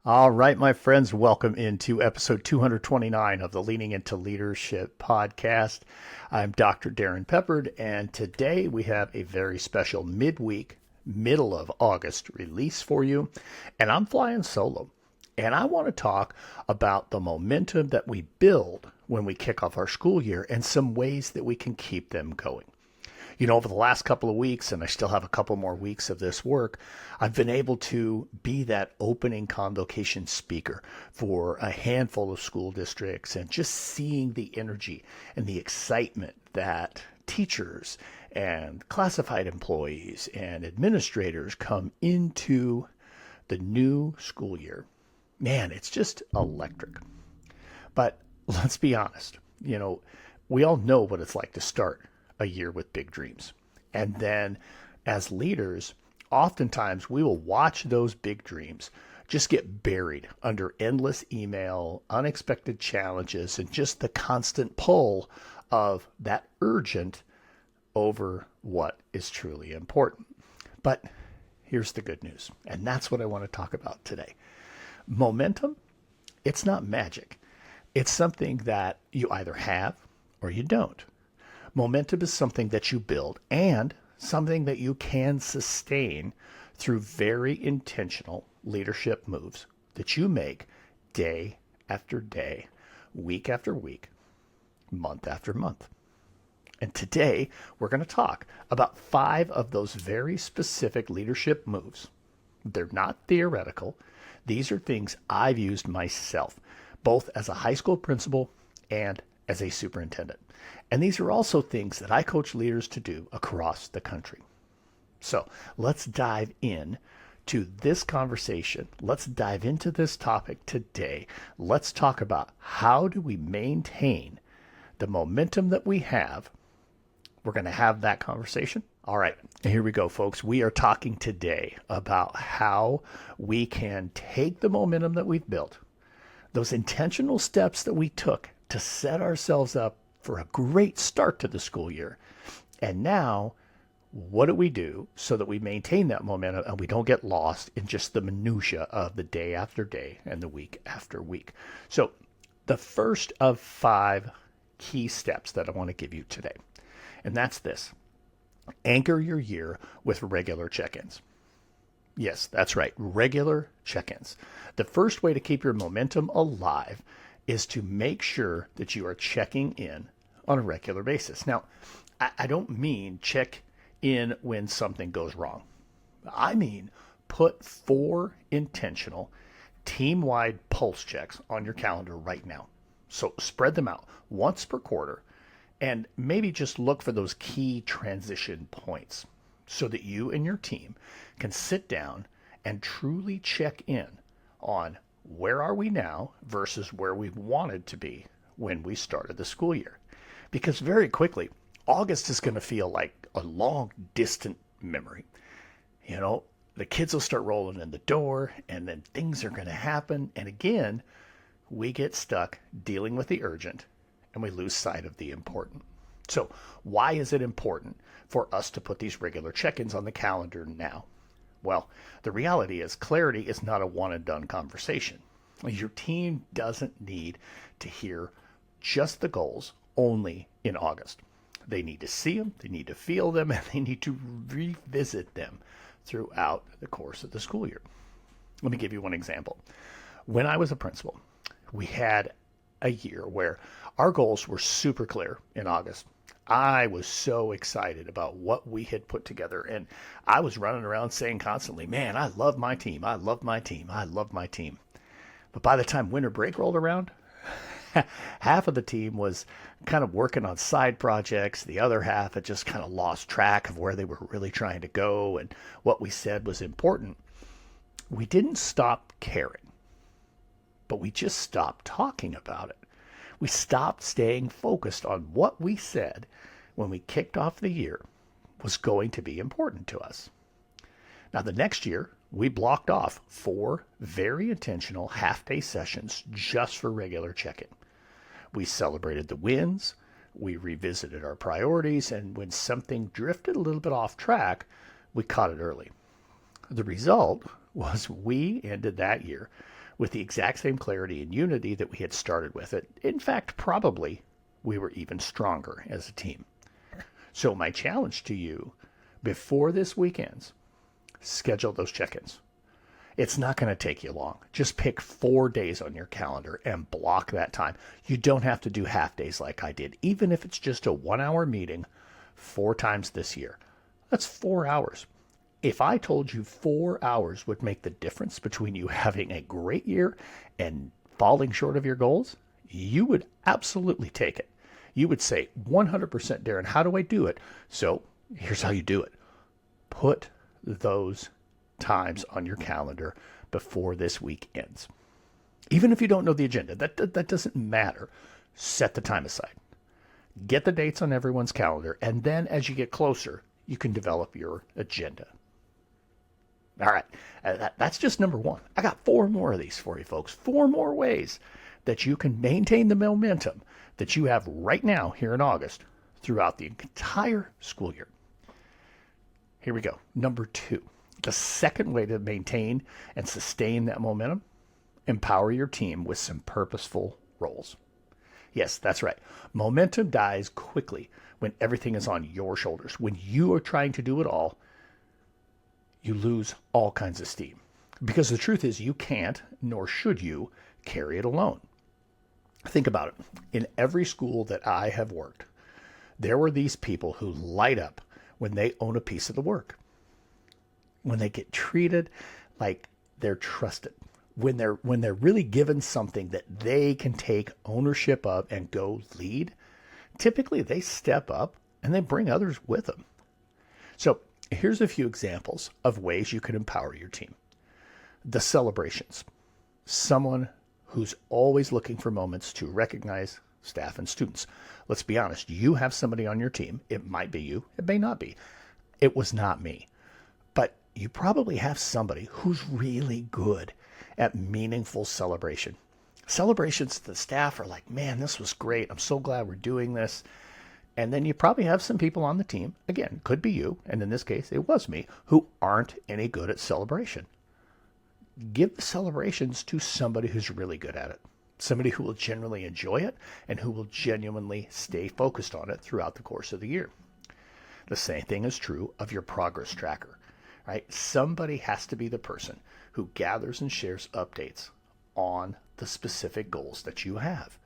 All right, my friends, welcome into episode 229 of the Leaning into Leadership podcast. I'm Dr. Darrin Peppard, and today we have a very special midweek, middle of August release for you. And I'm flying solo. And I want to talk about the momentum that we build when we kick off our school year and some ways that we can keep them going. Over the last couple of weeks, and I still have a couple more weeks of this work, I've been able to be that opening convocation speaker for a handful of school districts and just seeing the energy and the excitement that teachers and classified employees and administrators come into the new school year. Man, it's just electric. But let's be honest, we all know what it's like to start a year with big dreams. And then as leaders, oftentimes we will watch those big dreams just get buried under endless email, unexpected challenges, and just the constant pull of that urgent over what is truly important. But here's the good news, and that's what I want to talk about today. Momentum, it's not magic. It's something that you either have or you don't. Momentum is something that you build and something that you can sustain through very intentional leadership moves that you make day after day, week after week, month after month. And today we're going to talk about 5 of those very specific leadership moves. They're not theoretical. These are things I've used myself, both as a high school principal and as a superintendent. And these are also things that I coach leaders to do across the country. So let's dive in to this conversation. Let's dive into this topic today. Let's talk about how do we maintain the momentum that we have. We're going to have that conversation. All right, here we go, folks. We are talking today about how we can take the momentum that we've built, those intentional steps that we took to set ourselves up for a great start to the school year. And now, what do we do so that we maintain that momentum and we don't get lost in just the minutia of the day after day and the week after week? So the first of 5 key steps that I want to give you today, and that's this: anchor your year with regular check-ins. Yes, that's right, regular check-ins. The first way to keep your momentum alive is to make sure that you are checking in on a regular basis. Now, I don't mean check in when something goes wrong. I mean put 4 intentional team-wide pulse checks on your calendar right now. So spread them out once per quarter and maybe just look for those key transition points so that you and your team can sit down and truly check in on where are we now versus where we wanted to be when we started the school year. Because very quickly, August is going to feel like a long, distant memory. The kids will start rolling in the door, and then things are going to happen. And again, we get stuck dealing with the urgent, and we lose sight of the important. So why is it important for us to put these regular check-ins on the calendar now? Well, the reality is clarity is not a one-and-done conversation. Your team doesn't need to hear just the goals only in August. They need to see them, they need to feel them, and they need to revisit them throughout the course of the school year. Let me give you one example. When I was a principal, we had a year where our goals were super clear in August. I was so excited about what we had put together, and I was running around saying constantly, man, I love my team, I love my team, I love my team. But by the time winter break rolled around, half of the team was kind of working on side projects. The other half had just kind of lost track of where they were really trying to go and what we said was important. We didn't stop caring, but we just stopped talking about it. We stopped staying focused on what we said when we kicked off the year was going to be important to us. Now, the next year, we blocked off 4 very intentional half-day sessions just for regular check-in. We celebrated the wins, we revisited our priorities, and when something drifted a little bit off track, we caught it early. The result was we ended that year with the exact same clarity and unity that we had started with it. In fact, probably we were even stronger as a team. So my challenge to you, before this week ends, schedule those check-ins. It's not going to take you long. Just pick 4 days on your calendar and block that time. You don't have to do half days like I did, even if it's just a 1-hour meeting 4 times this year. That's 4 hours. If I told you 4 hours would make the difference between you having a great year and falling short of your goals, you would absolutely take it. You would say, 100%, Darrin, how do I do it? So here's how you do it. Put those times on your calendar before this week ends. Even if you don't know the agenda, that doesn't matter. Set the time aside. Get the dates on everyone's calendar, and then as you get closer, you can develop your agenda. All right, that's just number 1. I got 4 more of these for you, folks. 4 more ways that you can maintain the momentum that you have right now here in August throughout the entire school year. Here we go. Number 2. The second way to maintain and sustain that momentum, empower your team with some purposeful roles. Yes, that's right. Momentum dies quickly when everything is on your shoulders. When you are trying to do it all, you lose all kinds of steam. Because the truth is you can't, nor should you, carry it alone. Think about it. In every school that I have worked, there were these people who light up when they own a piece of the work. When they get treated like they're trusted, when they're really given something that they can take ownership of and go lead, typically they step up and they bring others with them. So here's a few examples of ways you can empower your team. The celebrations. Someone who's always looking for moments to recognize staff and students. Let's be honest, you have somebody on your team. It might be you, it may not be. It was not me. But you probably have somebody who's really good at meaningful celebration. Celebrations, the staff are like, man, this was great. I'm so glad we're doing this. And then you probably have some people on the team, again, could be you, and in this case, it was me, who aren't any good at celebration. Give the celebrations to somebody who's really good at it. Somebody who will genuinely enjoy it and who will genuinely stay focused on it throughout the course of the year. The same thing is true of your progress tracker. Right? Somebody has to be the person who gathers and shares updates on the specific goals that you have.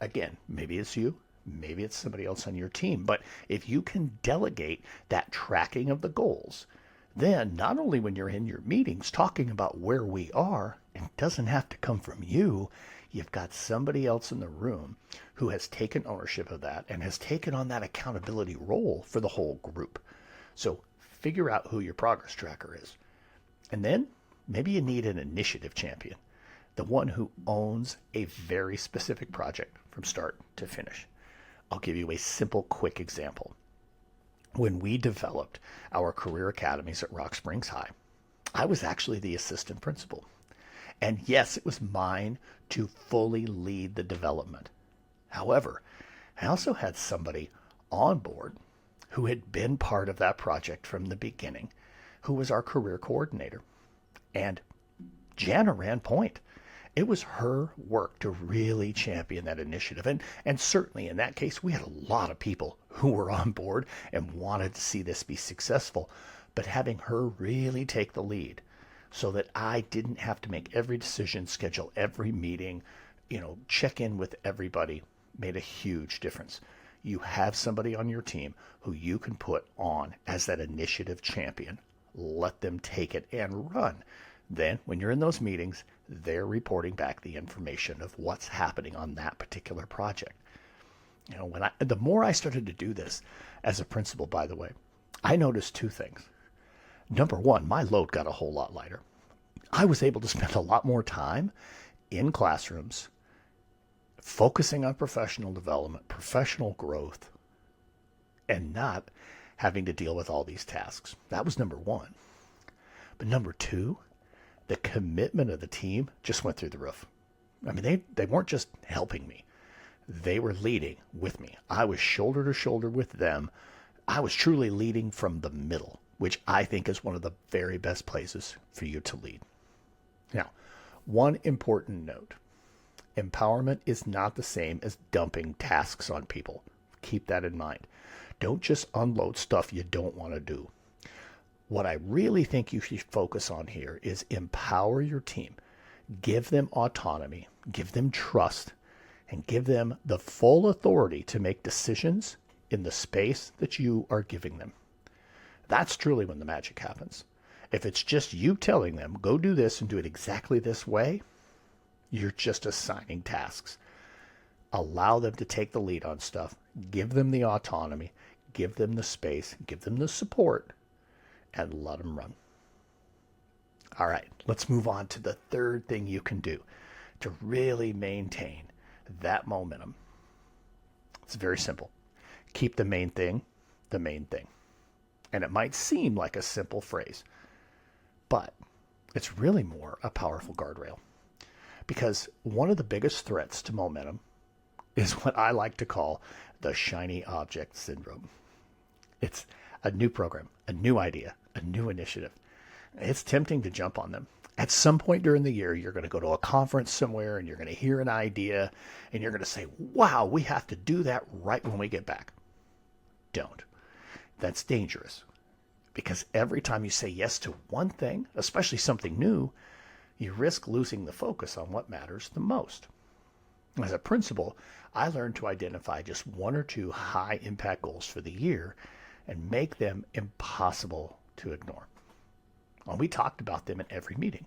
Again, maybe it's you, maybe it's somebody else on your team, but if you can delegate that tracking of the goals, then not only when you're in your meetings talking about where we are, it doesn't have to come from you. You've got somebody else in the room who has taken ownership of that and has taken on that accountability role for the whole group. So figure out who your progress tracker is. And then maybe you need an initiative champion, the one who owns a very specific project from start to finish. I'll give you a simple, quick example. When we developed our career academies at Rock Springs High, I was actually the assistant principal. And yes, it was mine to fully lead the development. However, I also had somebody on board who had been part of that project from the beginning, who was our career coordinator. And Jana ran point. It was her work to really champion that initiative. And certainly in that case, we had a lot of people who were on board and wanted to see this be successful. But having her really take the lead so that I didn't have to make every decision, schedule every meeting, check in with everybody made a huge difference. You have somebody on your team who you can put on as that initiative champion. Let them take it and run. Then when you're in those meetings, they're reporting back the information of what's happening on that particular project. The more I started to do this as a principal, by the way, I noticed 2 things. Number 1, my load got a whole lot lighter. I was able to spend a lot more time in classrooms focusing on professional development, professional growth, and not having to deal with all these tasks. That was number 1. But number 2, the commitment of the team just went through the roof. I mean, they weren't just helping me. They were leading with me. I was shoulder to shoulder with them. I was truly leading from the middle, which I think is one of the very best places for you to lead. Now, One important note: empowerment is not the same as dumping tasks on people. Keep that in mind. Don't just unload stuff you don't want to do. What I really think you should focus on here is empower your team. Give them autonomy, give them trust, and give them the full authority to make decisions in the space that you are giving them. That's truly when the magic happens. If it's just you telling them, go do this and do it exactly this way, you're just assigning tasks. Allow them to take the lead on stuff. Give them the autonomy. Give them the space. Give them the support. And let them run. All right, let's move on to the third thing you can do to really maintain that momentum. It's very simple. Keep the main thing the main thing. And it might seem like a simple phrase, but it's really more a powerful guardrail. Because one of the biggest threats to momentum is what I like to call the shiny object syndrome. It's a new program, a new idea, a new initiative. It's tempting to jump on them. At some point during the year, you're going to go to a conference somewhere and you're going to hear an idea and you're going to say, wow, we have to do that right when we get back. Don't. That's dangerous. Because every time you say yes to one thing, especially something new, you risk losing the focus on what matters the most. As a principal, I learned to identify just one or two high impact goals for the year and make them impossible to ignore. Well, we talked about them in every meeting.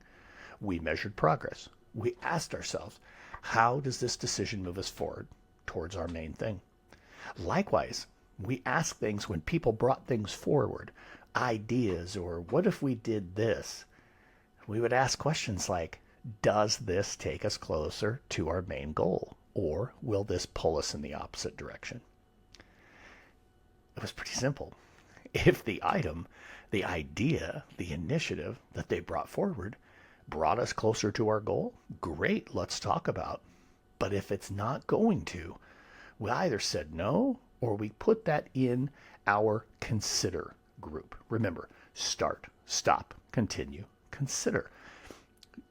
We measured progress. We asked ourselves, how does this decision move us forward towards our main thing? Likewise, we asked things when people brought things forward, ideas, or what if we did this? We would ask questions like, does this take us closer to our main goal? Or will this pull us in the opposite direction? It was pretty simple. If the item, the idea, the initiative that they brought forward brought us closer to our goal, great, let's talk about. But if it's not going to, we either said no or we put that in our consider group. Remember, start, stop, continue, consider.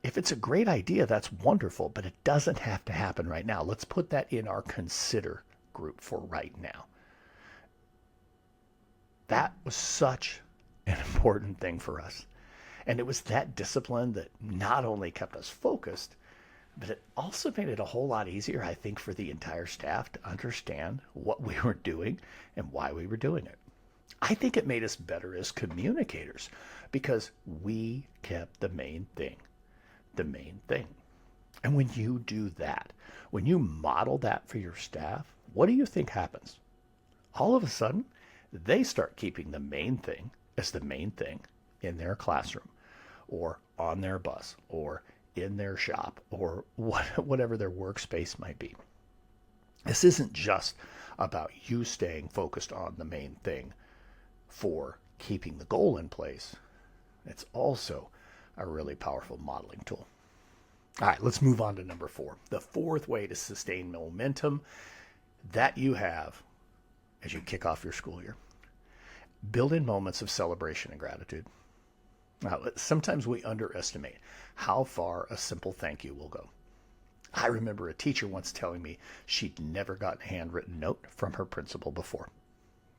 If it's a great idea, that's wonderful, but it doesn't have to happen right now. Let's put that in our consider group for right now. That was such an important thing for us. And it was that discipline that not only kept us focused, but it also made it a whole lot easier, I think, for the entire staff to understand what we were doing and why we were doing it. I think it made us better as communicators because we kept the main thing the main thing. And when you do that, when you model that for your staff, what do you think happens? All of a sudden, they start keeping the main thing as the main thing in their classroom or on their bus or in their shop or whatever their workspace might be. This isn't just about you staying focused on the main thing for keeping the goal in place. It's also a really powerful modeling tool. All right, let's move on to number 4. The fourth way to sustain momentum that you have as you kick off your school year. Build in moments of celebration and gratitude. Now, sometimes we underestimate how far a simple thank you will go. I remember a teacher once telling me she'd never gotten a handwritten note from her principal before.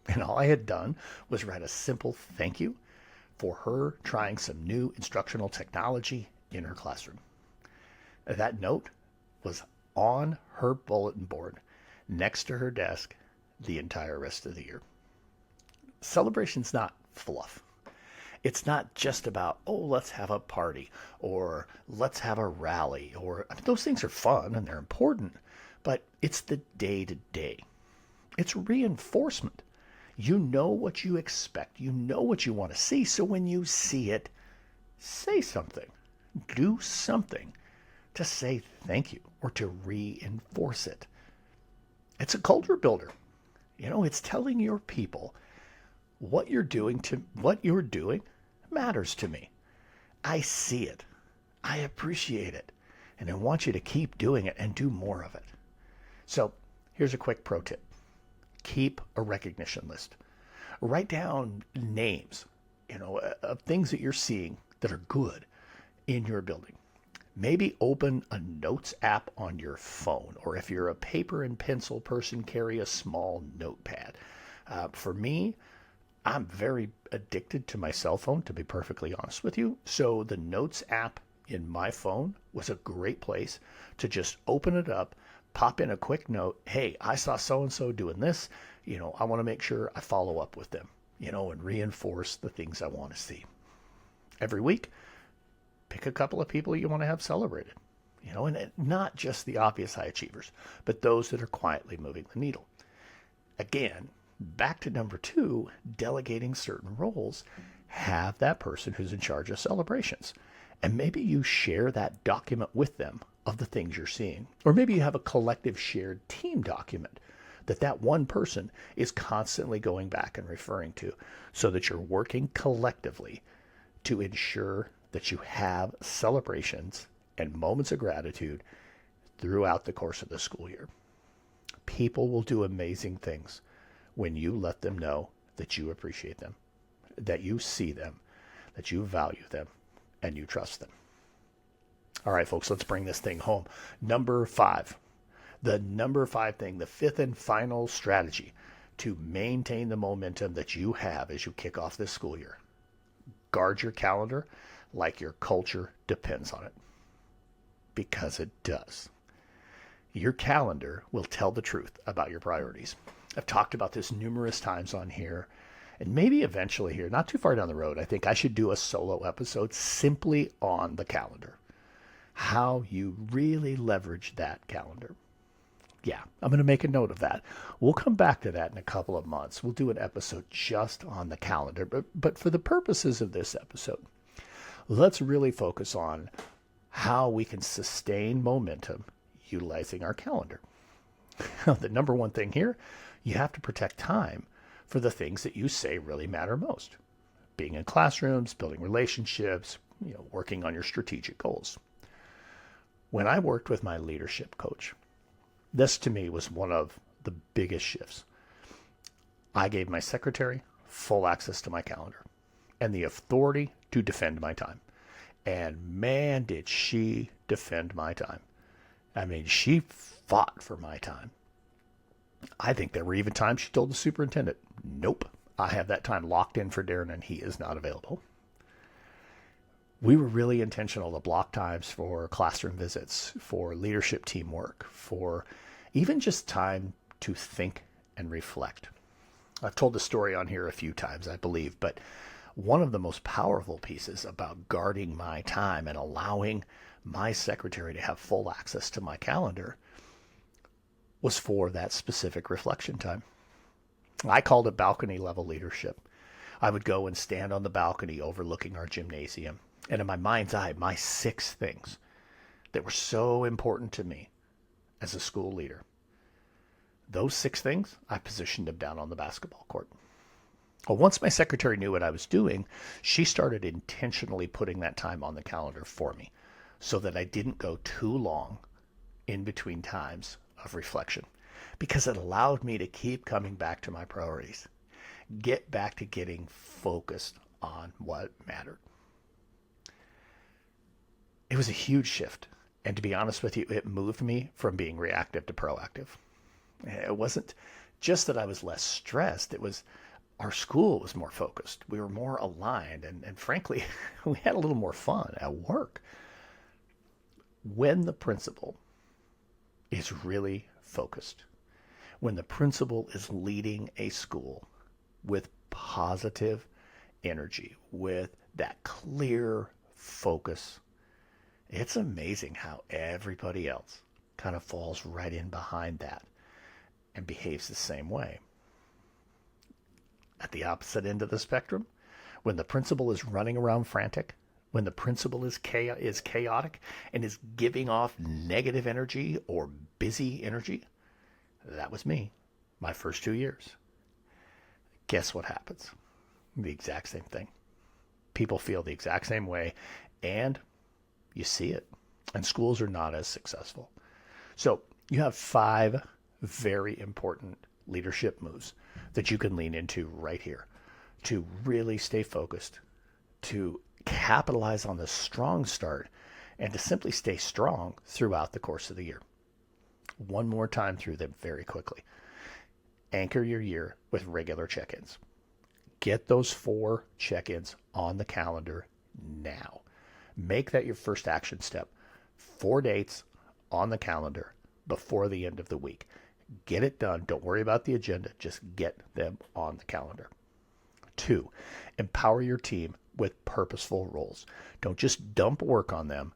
And all I had done was write a simple thank you for her trying some new instructional technology in her classroom. That note was on her bulletin board next to her desk the entire rest of the year. Celebration's not fluff. It's not just about, oh, let's have a party or let's have a rally or those things are fun and they're important, but it's the day-to-day. It's reinforcement. You know what you expect. You know what you want to see. So when you see it, say something. Do something to say thank you or to reinforce it. It's a culture builder. It's telling your people what you're doing matters to me. I see it. I appreciate it. And I want you to keep doing it and do more of it. So here's a quick pro tip. Keep a recognition list. Write down names, of things that you're seeing that are good in your building. Maybe open a notes app on your phone, or if you're a paper and pencil person, carry a small notepad. For me, I'm very addicted to my cell phone, to be perfectly honest with you. So the notes app in my phone was a great place to just open it up, pop in a quick note. Hey, I saw so and so doing this. I want to make sure I follow up with them, and reinforce the things I want to see. Every week, pick a couple of people you want to have celebrated, and not just the obvious high achievers, but those that are quietly moving the needle. Again, back to number 2, delegating certain roles. Have that person who's in charge of celebrations. And maybe you share that document with them of the things you're seeing. Or maybe you have a collective shared team document that one person is constantly going back and referring to, so that you're working collectively to ensure that you have celebrations and moments of gratitude throughout the course of the school year. People will do amazing things when you let them know that you appreciate them, that you see them, that you value them, and you trust them. All right, folks, let's bring this thing home. Number 5. The number 5 thing, the 5th and final strategy to maintain the momentum that you have as you kick off this school year. Guard your calendar like your culture depends on it. Because it does. Your calendar will tell the truth about your priorities. I've talked about this numerous times on here, and maybe eventually here, not too far down the road, I think I should do a solo episode simply on the calendar. How you really leverage that calendar. Yeah, I'm going to make a note of that. We'll come back to that in a couple of months. We'll do an episode just on the calendar. But for the purposes of this episode, let's really focus on how we can sustain momentum utilizing our calendar. The number 1 thing here, you have to protect time for the things that you say really matter most. Being in classrooms, building relationships, working on your strategic goals. When I worked with my leadership coach, this to me was one of the biggest shifts. I gave my secretary full access to my calendar and the authority to defend my time. And man, did she defend my time. I mean, she fought for my time. I think there were even times she told the superintendent, nope, I have that time locked in for Darrin and he is not available. We were really intentional to block times for classroom visits, for leadership teamwork, for even just time to think and reflect. I've told the story on here a few times, I believe, but one of the most powerful pieces about guarding my time and allowing my secretary to have full access to my calendar was for that specific reflection time. I called it balcony level leadership. I would go and stand on the balcony overlooking our gymnasium. And in my mind's eye, my 6 things that were so important to me as a school leader. Those 6 things, I positioned them down on the basketball court. Well, once my secretary knew what I was doing, she started intentionally putting that time on the calendar for me so that I didn't go too long in between times of reflection, because it allowed me to keep coming back to my priorities, get back to getting focused on what mattered. It was a huge shift. And to be honest with you, it moved me from being reactive to proactive. It wasn't just that I was less stressed. It was our school was more focused. We were more aligned. And frankly, we had a little more fun at work. When the principal is really focused, when the principal is leading a school with positive energy, with that clear focus, it's amazing how everybody else kind of falls right in behind that and behaves the same way. At the opposite end of the spectrum, when the principal is running around frantic, when the principal is chaotic and is giving off negative energy or busy energy, that was me, my first 2 years. Guess what happens? The exact same thing. People feel the exact same way, and you see it. And schools are not as successful. So you have 5 very important leadership moves that you can lean into right here to really stay focused, to capitalize on the strong start, and to simply stay strong throughout the course of the year. One more time through them very quickly. Anchor your year with regular check-ins. Get those 4 check-ins on the calendar now. Make that your first action step. 4 dates on the calendar before the end of the week. Get it done. Don't worry about the agenda. Just get them on the calendar. 2, empower your team with purposeful roles. Don't just dump work on them.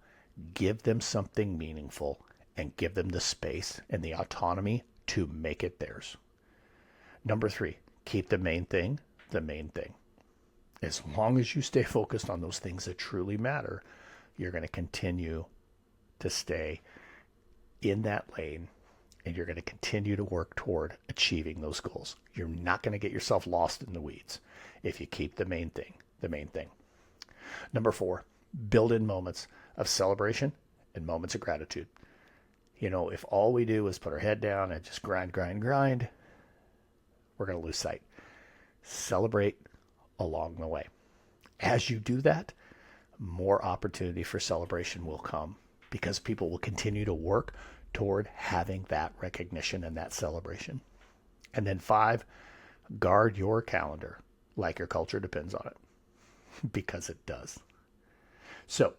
Give them something meaningful and give them the space and the autonomy to make it theirs. Number 3, keep the main thing the main thing. As long as you stay focused on those things that truly matter, you're going to continue to stay in that lane, and you're going to continue to work toward achieving those goals. You're not going to get yourself lost in the weeds if you keep the main thing the main thing. Number 4, build in moments of celebration and moments of gratitude. If all we do is put our head down and just grind, we're going to lose sight. Celebrate along the way. As you do that, more opportunity for celebration will come because people will continue to work toward having that recognition and that celebration. And then 5, guard your calendar like your culture depends on it, because it does. So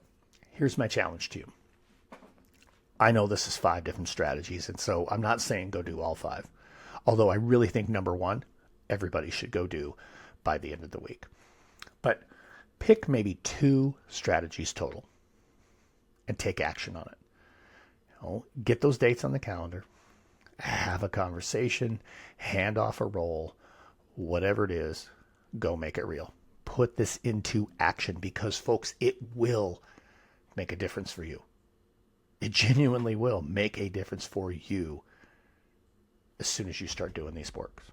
here's my challenge to you. I know this is 5 different strategies, and so I'm not saying go do all 5. Although I really think number 1, everybody should go do by the end of the week. But pick maybe 2 strategies total and take action on it. Get those dates on the calendar, have a conversation, hand off a role, whatever it is, go make it real. Put this into action because, folks, it will make a difference for you. It genuinely will make a difference for you as soon as you start doing these works.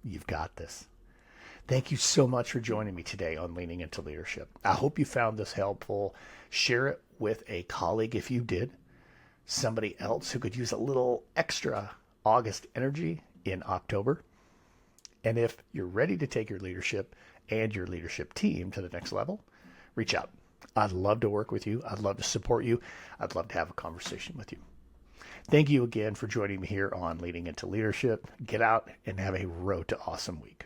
You've got this. Thank you so much for joining me today on Leaning into Leadership. I hope you found this helpful. Share it with a colleague if you did. Somebody else who could use a little extra August energy in October. And if you're ready to take your leadership and your leadership team to the next level, reach out. I'd love to work with you. I'd love to support you. I'd love to have a conversation with you. Thank you again for joining me here on Leading into Leadership. Get out and have a road to awesome week.